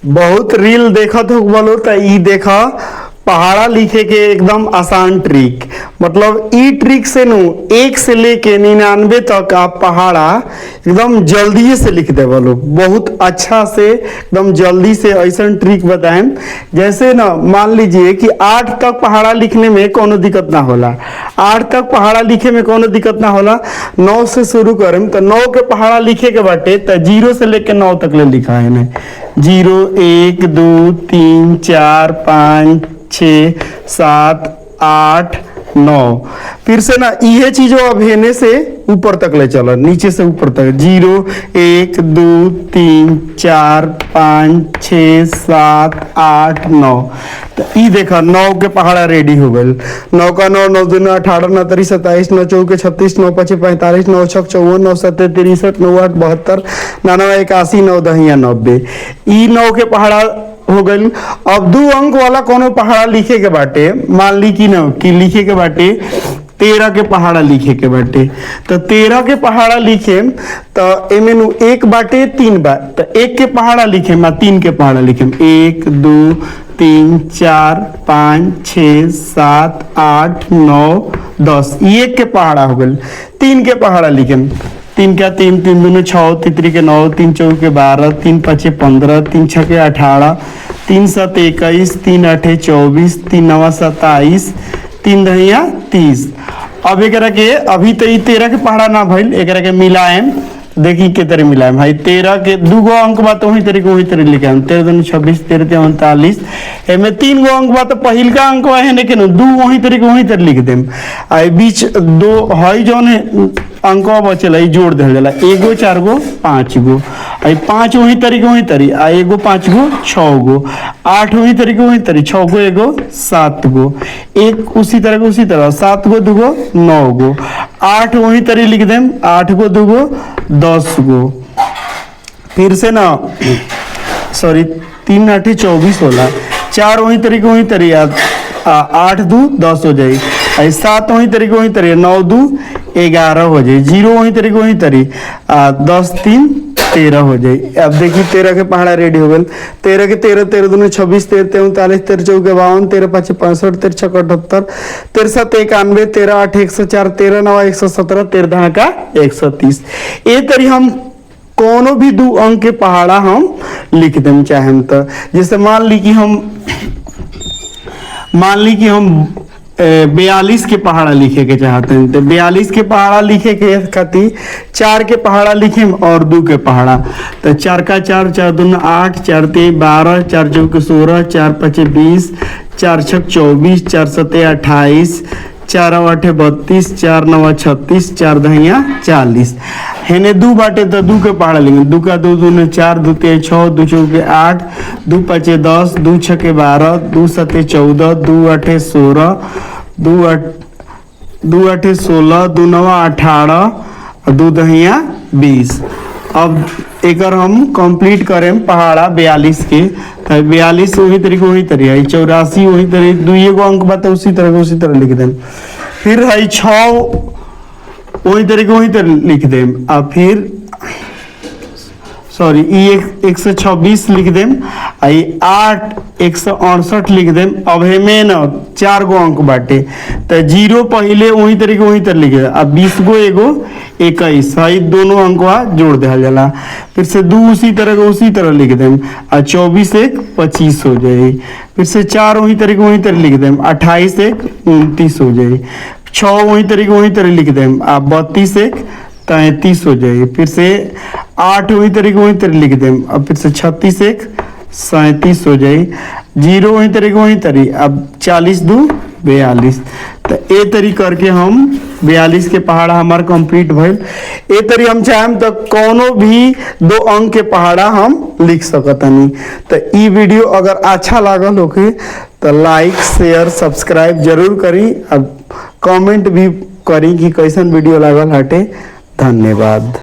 बहुत रील देखत हो बोलो तो ई देखा पहाड़ा लिखे के एकदम आसान ट्रिक। मतलब ई ट्रिक से नु 1 से लेके 99 तक आप पहाड़ा एकदम जल्दी से लिख दे बोलो। बहुत अच्छा से एकदम जल्दी से ऐसा ट्रिक बताएं। जैसे ना मान लीजिए कि 8 तक पहाड़ा लिखने में कोनो दिक्कत ना होला, 8 तक पहाड़ा लिखे में कोनो दिक्कत ना होला। 9 से शुरू करें तो 9 के पहाड़ा लिखे के बाटे तो 0 से लेके 9 तक ले लिखा है ना। 0 1 2 3 4 5 6 7 8 9। फिर से ना ये चीजों अब हेने से ऊपर तक ले चलो, नीचे से ऊपर तक। 0 1 2 3 4 5 6 7 8 9। तो ई देखा 9 के पहाड़ा रेडी हो गए। 9 का 9 9 दूना 18 9 3 27 9 चौके 36 9 5 45 9 6 54 9 7 63 9 8 72 99 81 9 10 90। ई 9 के पहाड़ा हो गई। अब 2 अंक वाला कोनो पहाड़ा लिखे के बाटे, मान ली कि न कि लिखे के बाटे 13 के पहाड़ा लिखे के बाटे। तो 13 के पहाड़ा लिखे तो एमे नु 1 बाटे 3 बार, तो 1 के पहाड़ा लिखे मा 3 के पहाड़ा लिखे 1 2 3 4 5 6 7 8 9 10। ये 1 के पहाड़ा हो गए। 3 के पहाड़ा लिखे 3 का 3 3 दूनी 6 3 3 के 9 3 4 के 12 3 5 15 3 6 के 18 3 7 21 3 8 24 3 9 27 3 10 30। अब एकरा के अभी तो 13 के पहाड़ा ना भइल, एकरा के मिलाएम। देखी के तरह मिलाएम भाई। 13 के 2 गो अंक बा तो वही तरह लिखाएम। 13 दूनी 26 13 39। एमे 3 गो अंक बा तो पहिल का अंक है ने के 2 वही तरह लिख देम। आ बीच 2 हई जौन अंकवा बचल है जोड़ दिया जाला। 1 गो 4 गो 5 गो, 5 वही तरी आ 1 गो 5 गो 6 गो, 8 वही तरी 6 गो 1 गो 7 गो, 1 उसी तरह 7 गो 2 गो 9 गो, 8 वही तरी लिख देम 8 गो 2 गो 10 गो। फिर से ना सॉरी 3 8 24 होला। 4 वही तरी 8 2 10 हो जाए। 7 वही तरी 9 2 11 हो जाए। 0 वही तरी 10 3 13 हो जाए। अब देखिए 13 के पहाड़ा रेडी हो गए। 13 के 13 13 दूनी 26 13 39 13 4 के 52 13 5 65 13 6 78 13 7 91 13 8 104 13 9 117 13 10 का 130। ये तरी हम कोनो भी 2 अंक के पहाड़ा हम लिख दें चाहे तो। जैसे मान ली कि हम 42 के पहाड़ा लिखे के चाहते हैं तो 42 के पहाड़ा लिखे के खातिर 4 के पहाड़ा लिखे और 2 के पहाड़ा। तो 4 का 4 4 दूना 8 4 3 12 4 4 16 4 5 20 4 6 24 4 7 28 4 8 32 4 9 36 4 10 40। हेने 2 बाटे तो 2 के पहाड़ा लेंगे। 2 का 2 दूने 4 2 3 6 2 4 के 8 2 5 10 2 6 के 12 2 7 14 2 8 16 2 8 16 2 9 18 2 10 20। अब एकर हम कंप्लीट करें पहाड़ा 42 के। तो 42 वही तरीके 84 वही तरीके 2 गो अंक बात उसी तरह लिख दें। फिर है 6 वही तरह लिख दें। अब फिर सॉरी 126 लिख दें। 8 168 लिख दें। अब हमें ना 4 गो अंक बाटे तो 0 पहले वही तरह लिख दे। अब 20 गो 1 गो 21 है दोनों अंकवा जोड़ दिया जाला। फिर से 2 उसी तरह लिख दें। 24 1 25 हो जाए। फिर से 4 वही तरह लिख दें। 28 1 29 हो जाए। 6 वही तरह लिख दें। 32 1 33 हो जाए। फिर से 8 वही तरह लिख दें। अब फिर से 36 1 37 हो जाए। 0 वही तरह अब 40 2 42। तो ए तरी करके हम 42 के पहाड़ा हमारा कंप्लीट भइल। ए तरी हम चाहें तो कोनो भी 2 अंक के पहाड़ा हम लिख सकतनी। तो ई वीडियो अगर अच्छा लागल होके तो लाइक शेयर सब्सक्राइब जरूर करी। अब कमेंट भी करी कि कैसन वीडियो लागल हटे। धन्यवाद।